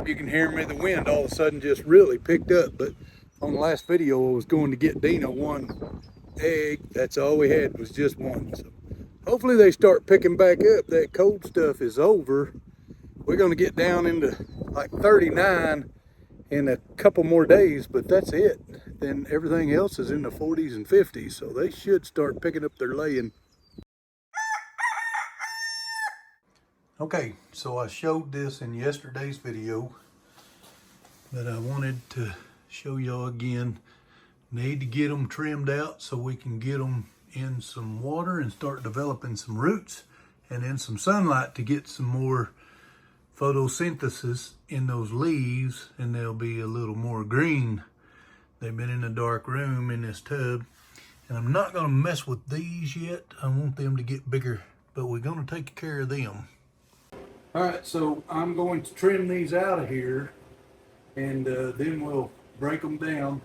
you can hear me. The wind all of a sudden just really picked up. But on the last video, I was going to get Dina one egg. That's all we had was just one. So hopefully they start picking back up. That cold stuff is over. We're going to get down into like 39 in a couple more days, but that's it. Then everything else is in the 40s and 50s, so they should start picking up their laying. Okay, so I showed this in yesterday's video, but I wanted to show y'all again. Need to get them trimmed out so we can get them in some water and start developing some roots, and in some sunlight to get some more photosynthesis in those leaves, and they'll be a little more green. They've been in a dark room in this tub, and I'm not going to mess with these yet. I want them to get bigger, but we're going to take care of them. All right, so I'm going to trim these out of here, and then we'll break them down.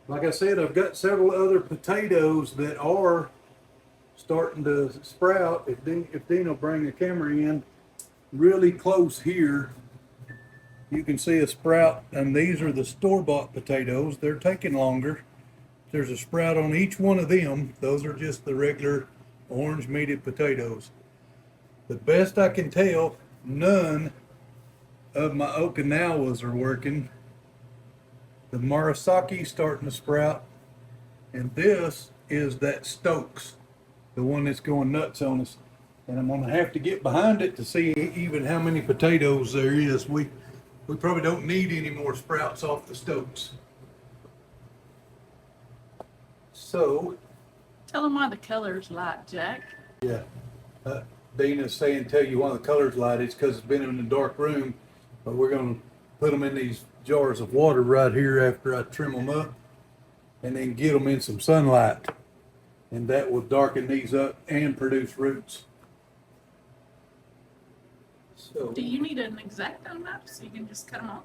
Like I said, I've got several other potatoes that are starting to sprout. If Dean will bring the camera in, really close here, you can see a sprout, and these are the store-bought potatoes. They're taking longer. There's a sprout on each one of them. Those are just the regular orange meated potatoes. The best I can tell, none of my Okinawas are working. The Murasaki starting to sprout, and this is that Stokes, the one that's going nuts on us. And I'm gonna have to get behind it to see even how many potatoes there is. We probably don't need any more sprouts off the Stokes. So. Tell them why the color's light, Jack. Yeah, Dina's saying tell you why the color's light. It's because it's been in a dark room, but we're gonna put them in these jars of water right here after I trim them up, and then get them in some sunlight. And that will darken these up and produce roots. So, do you need an exact amount so you can just cut them off?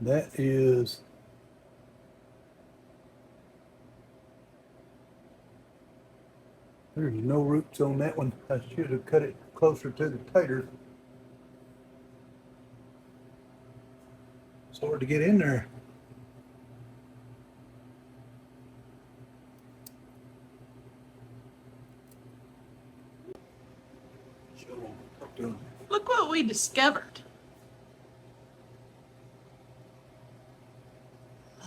That is there's no roots on that one. I should have cut it closer to the tater. It's hard to get in there. Look what we discovered.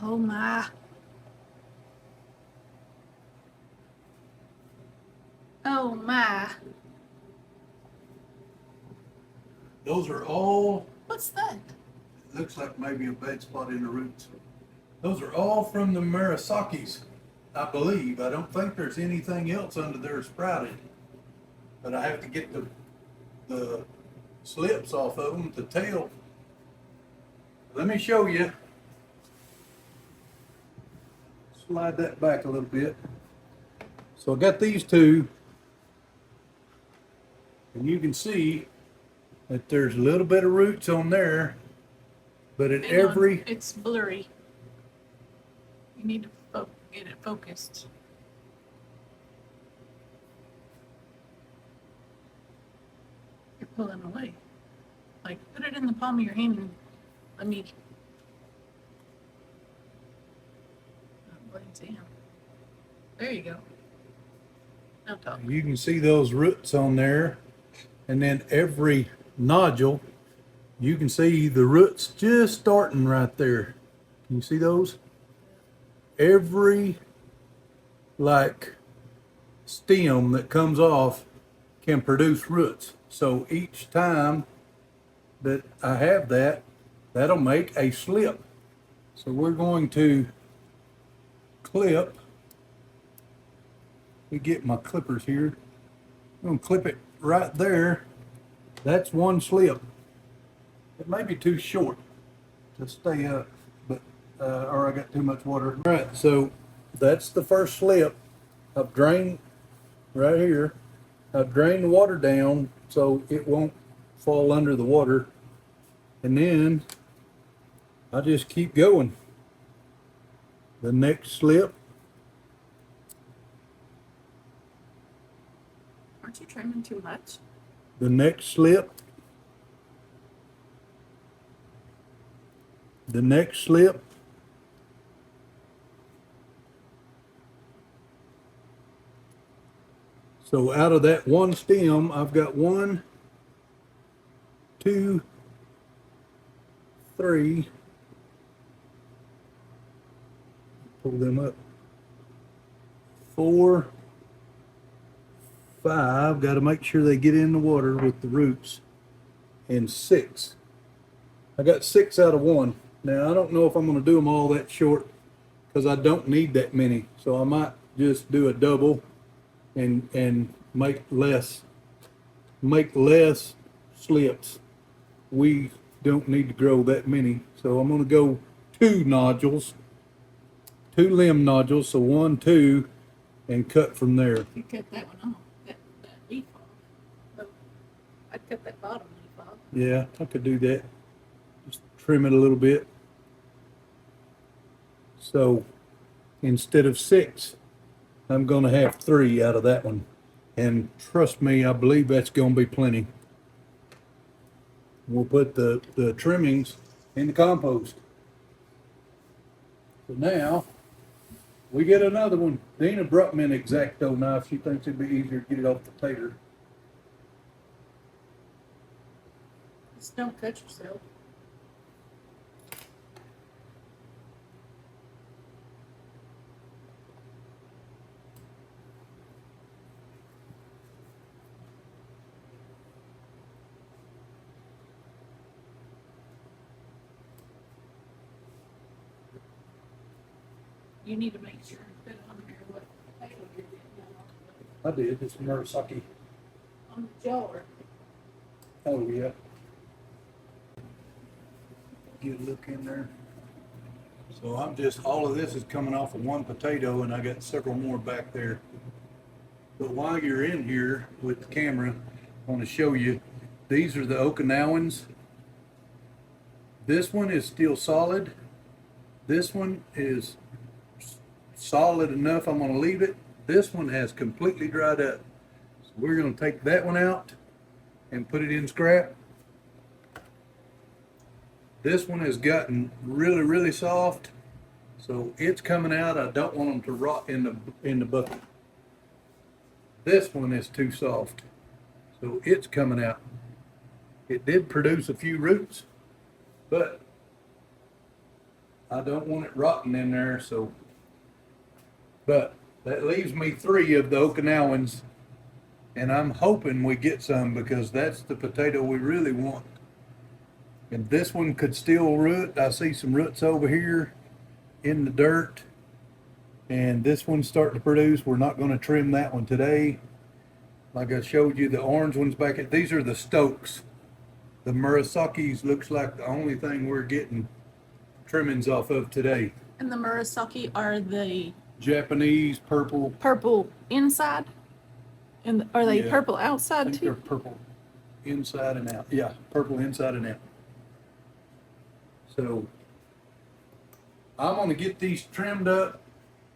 Oh my. Oh my. Those are all. What's that? It looks like maybe a bad spot in the roots. Those are all from the Murasakis, I believe. I don't think there's anything else under there sprouted. But I have to get the slips off of them, the tail. Let me show you. Slide that back a little bit. So I got these two, and you can see that there's a little bit of roots on there, but at every... It's blurry. You need to get it focused. You're pulling away. Like, put it in the palm of your hand and let me... There you go. Now talk. You can see those roots on there, and then every nodule, you can see the roots just starting right there. Can you see those? Every like stem that comes off can produce roots. So each time that I have that, that'll make a slip. So we're going to clip. We get my clippers here. I'm going to clip it right there. That's one slip. It may be too short to stay up, but or I got too much water. All right, so that's the first slip. I've drained right here. I've drained the water down so it won't fall under the water. And then I just keep going. The next slip. Aren't you trimming too much? The next slip. the next slip. So out of that one stem, I've got 1, 2, 3. Pull them up. 4, 5. Got to make sure they get in the water with the roots. And 6. I got 6 out of 1. Now I don't know if I'm going to do them all that short because I don't need that many. So I might just do a double and make less slips. We don't need to grow that many. So I'm going to go 2 nodules, 2 limb nodules. So 1, 2, and cut from there. You cut that one off, that leaf off. So I'd cut that bottom leaf off. Yeah, I could do that. Just trim it a little bit. So instead of 6, I'm going to have 3 out of that one. And trust me, I believe that's going to be plenty. We'll put the trimmings in the compost. So now we get another one. Deanna brought me an X-Acto knife. She thinks it'd be easier to get it off the tater. Just don't cut yourself. You need to make sure you put on there what potato you're getting I did. It's Murasaki. on the jar. Oh, yeah. Get a look in there. So I'm just, all of this is coming off of 1 potato, and I got several more back there. But while you're in here with the camera, I want to show you, these are the Okinawans. This one is still solid. This one is solid enough, I'm going to leave it. This one has completely dried up. So we're going to take that one out and put it in scrap. This one has gotten really, really soft, so it's coming out. I don't want them to rot in the bucket. This one is too soft, so it's coming out. It did produce a few roots, but I don't want it rotting in there. So, but that leaves me 3 of the Okinawans, and I'm hoping we get some because that's the potato we really want. And this one could still root. I see some roots over here in the dirt. And this one's starting to produce. We're not going to trim that one today. Like I showed you, the orange ones back at, these are the Stokes. The Murasakis looks like the only thing we're getting trimmings off of today. And the Murasaki are the Japanese purple. purple inside? And are they Yeah. purple I outside think they're too? purple inside and out. Yeah, purple inside and out. So I'm going to get these trimmed up.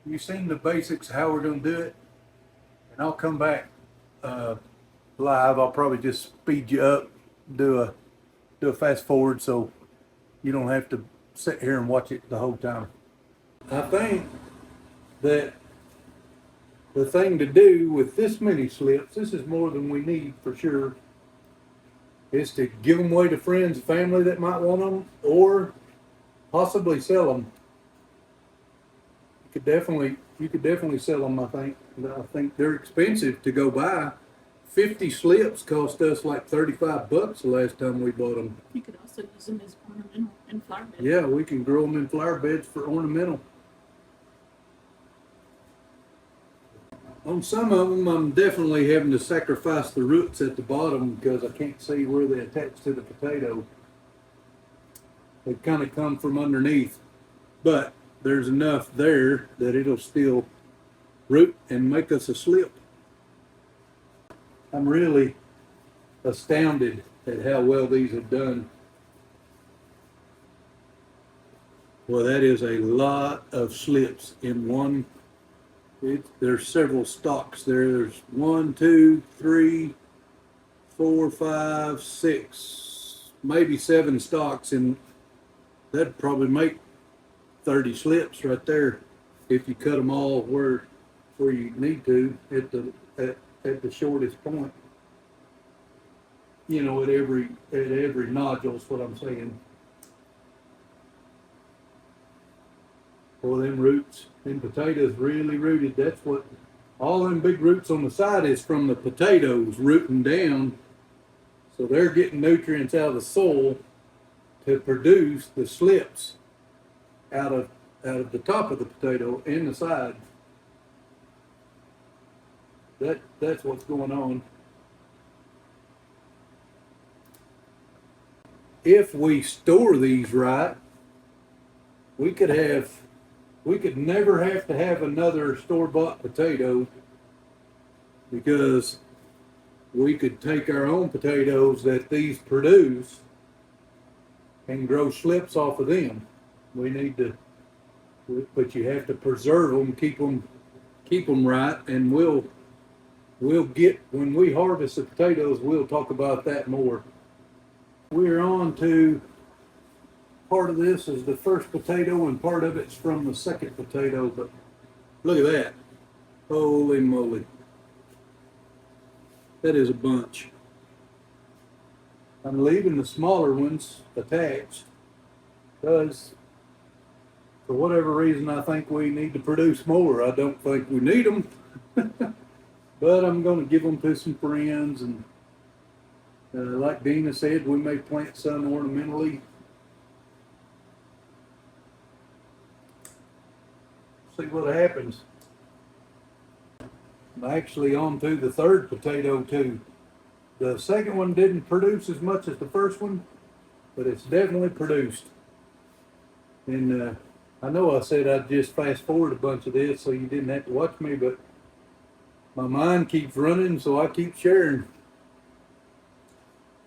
You've seen the basics how we're going to do it, and I'll come back live. I'll probably just speed you up, do a fast forward so you don't have to sit here and watch it the whole time. I think that the thing to do with this many slips, this is more than we need for sure, is to give them away to friends, family that might want them, or possibly sell them. You could definitely sell them. I think they're expensive to go buy. 50 slips cost us like $35 the last time we bought them. You could also use them as ornamental in flower beds. Yeah, we can grow them in flower beds for ornamental. On some of them, I'm definitely having to sacrifice the roots at the bottom because I can't see where they attach to the potato. They kind of come from underneath, but there's enough there that it'll still root and make us a slip. I'm really astounded at how well these have done. Well, that is a lot of slips in one. There's several stalks there. There's 1, 2, 3, 4, 5, 6, maybe 7 stalks in that'd probably make 30 slips right there if you cut them all where you need to at the shortest point. You know, at every nodule is what I'm saying. Well, them roots, them potatoes really rooted. That's what all them big roots on the side is from the potatoes rooting down. So they're getting nutrients out of the soil to produce the slips out of the top of the potato and the side. That's what's going on. If we store these right, we could never have to have another store-bought potato, because we could take our own potatoes that these produce and grow slips off of them. But you have to preserve them, keep them right, and we'll get, when we harvest the potatoes, we'll talk about that more. We're on to part of this is the first potato, and part of it's from the second potato, but look at that. Holy moly. That is a bunch. I'm leaving the smaller ones attached because for whatever reason I think we need to produce more. I don't think we need them, but I'm going to give them to some friends, and like Deanna said, we may plant some ornamentally. See what happens. I'm actually on to the third potato too. The second one didn't produce as much as the first one, but it's definitely produced. And I know I said I'd just fast forward a bunch of this so you didn't have to watch me, but my mind keeps running, so I keep sharing.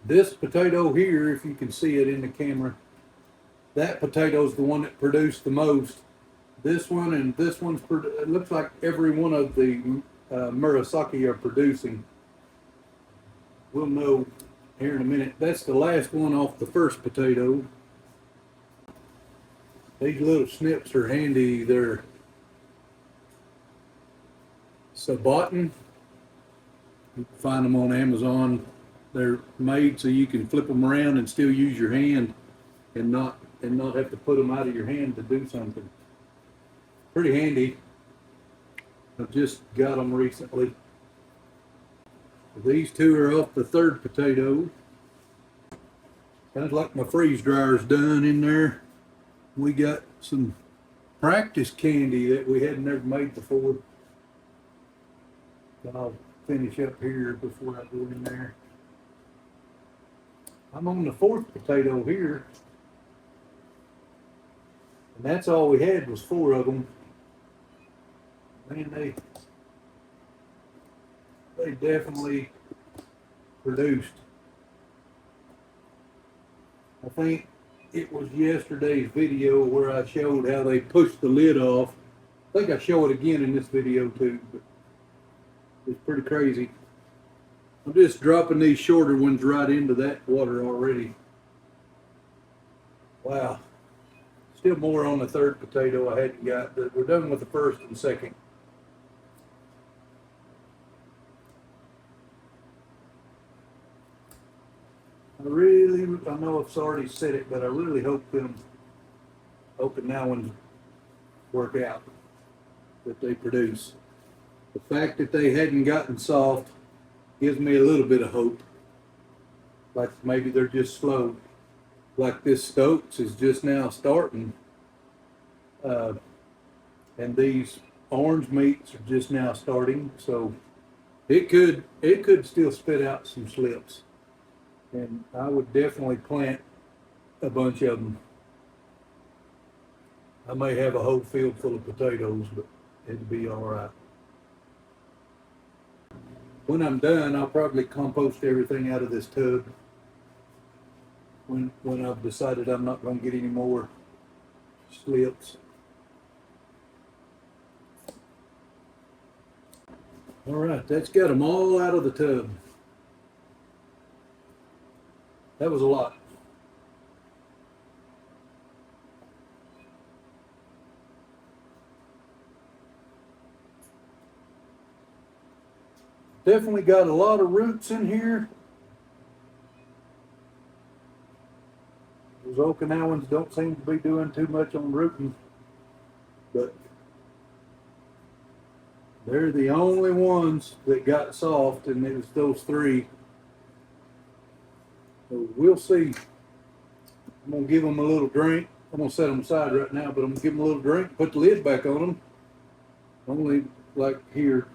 This potato here, if you can see it in the camera, that potato's the one that produced the most. This one and this one's, it looks like every one of the Murasaki are producing. We'll know here in a minute. That's the last one off the first potato. These little snips are handy. They're sabotin. You can find them on Amazon. They're made so you can flip them around and still use your hand and not have to put them out of your hand to do something. Pretty handy. I just got them recently. These two are off the third potato. Sounds like my freeze dryer's done in there. We got some practice candy that we had never made before. I'll finish up here before I go in there. I'm on the fourth potato here. And that's all we had was 4 of them. Man, they definitely produced. I think it was yesterday's video where I showed how they pushed the lid off. I think I show it again in this video too, but it's pretty crazy. I'm just dropping these shorter ones right into that water already. Wow. Still more on the third potato I hadn't got, but we're done with the first and second. I know I've already said it, but I really hoping now ones work out, that they produce. The fact that they hadn't gotten soft gives me a little bit of hope. Like maybe they're just slow. Like this Stokes is just now starting. And these orange meats are just now starting. So it could still spit out some slips. And I would definitely plant a bunch of them. I may have a whole field full of potatoes, but it'd be all right. When I'm done, I'll probably compost everything out of this tub. When I've decided I'm not going to get any more slips. All right, that's got them all out of the tub. That was a lot. Definitely got a lot of roots in here. Those Okinawans don't seem to be doing too much on rooting, but they're the only ones that got soft, and it was those three. So we'll see. I'm gonna give them a little drink. I'm gonna set them aside right now, but I'm gonna give them a little drink, put the lid back on them. Only like here.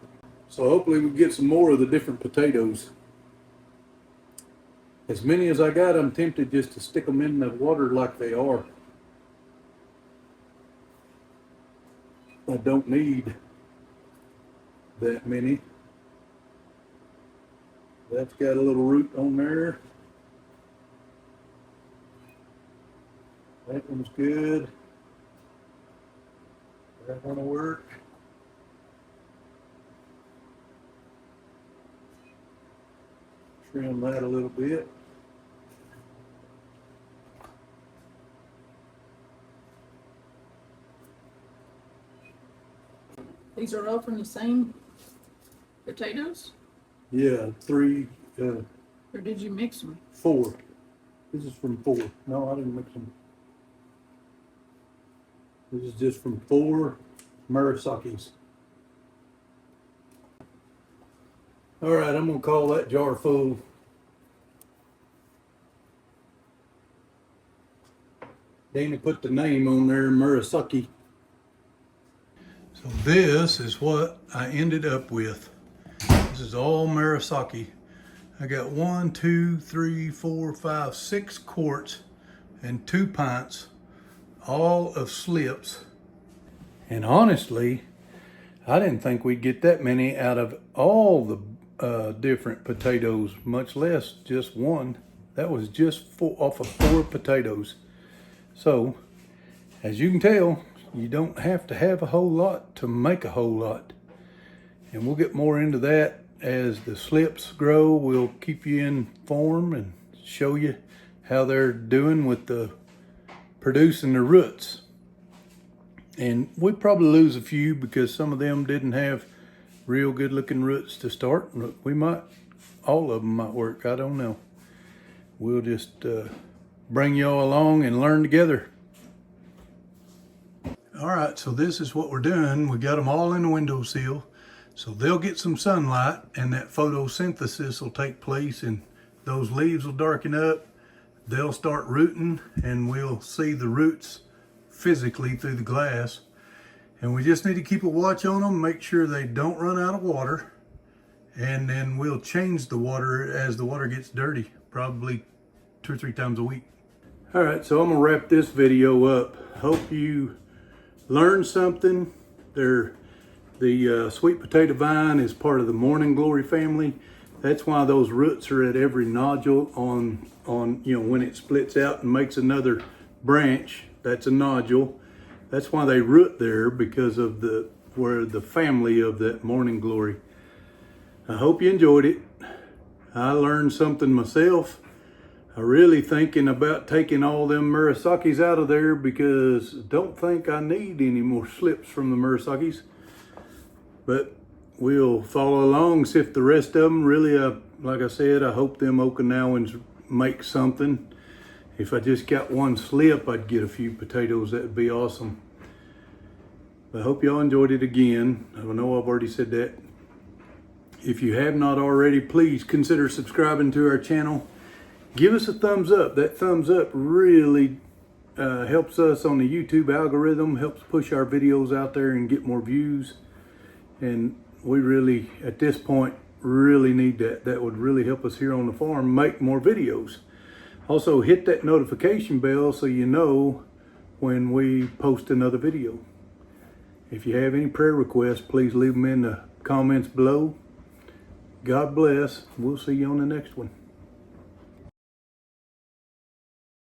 So hopefully we get some more of the different potatoes. As many as I got, I'm tempted just to stick them in the water like they are. I don't need that many. That's got a little root on there. That one's good. That one will work. Trim that a little bit. These are all from the same potatoes? Yeah, three, Or did you mix them? 4. This is from 4. No, I didn't mix them. This is just from 4 Murasakis. All right, I'm gonna call that jar full. Danny put the name on there, Murasaki. So this is what I ended up with. This is all Murasaki. I got 1, 2, 3, 4, 5, 6 quarts and 2 pints, all of slips. And honestly, I didn't think we'd get that many out of all the different potatoes, much less just one. That was just off of 4 potatoes. So, as you can tell, you don't have to have a whole lot to make a whole lot. And we'll get more into that as the slips grow. We'll keep you informed and show you how they're doing with the producing the roots. And we'd probably lose a few because some of them didn't have real good looking roots to start. We might, all of them might work, I don't know. We'll just bring y'all along and learn together. All right, so this is what we're doing. We got them all in the windowsill, so they'll get some sunlight and that photosynthesis will take place and those leaves will darken up. They'll start rooting and we'll see the roots physically through the glass. And we just need to keep a watch on them, make sure they don't run out of water. And then we'll change the water as the water gets dirty, probably 2 or 3 times a week. All right, so I'm gonna wrap this video up. Hope you learned something. The sweet potato vine is part of the morning glory family. That's why those roots are at every nodule on when it splits out and makes another branch. That's a nodule. That's why they root there, because of where the family of that morning glory. I hope you enjoyed it. I learned something myself. I'm really thinking about taking all them Murasakis out of there because I don't think I need any more slips from the Murasakis. But we'll follow along, see if the rest of them really, like I said, I hope them Okinawans make something. If I just got one slip, I'd get a few potatoes. That'd be awesome. I hope y'all enjoyed it again. I know I've already said that. If you have not already, please consider subscribing to our channel. Give us a thumbs up. That thumbs up really helps us on the YouTube algorithm, helps push our videos out there and get more views. And we really, at this point, really need that. That would really help us here on the farm make more videos. Also, hit that notification bell so you know when we post another video. If you have any prayer requests, please leave them in the comments below. God bless. We'll see you on the next one.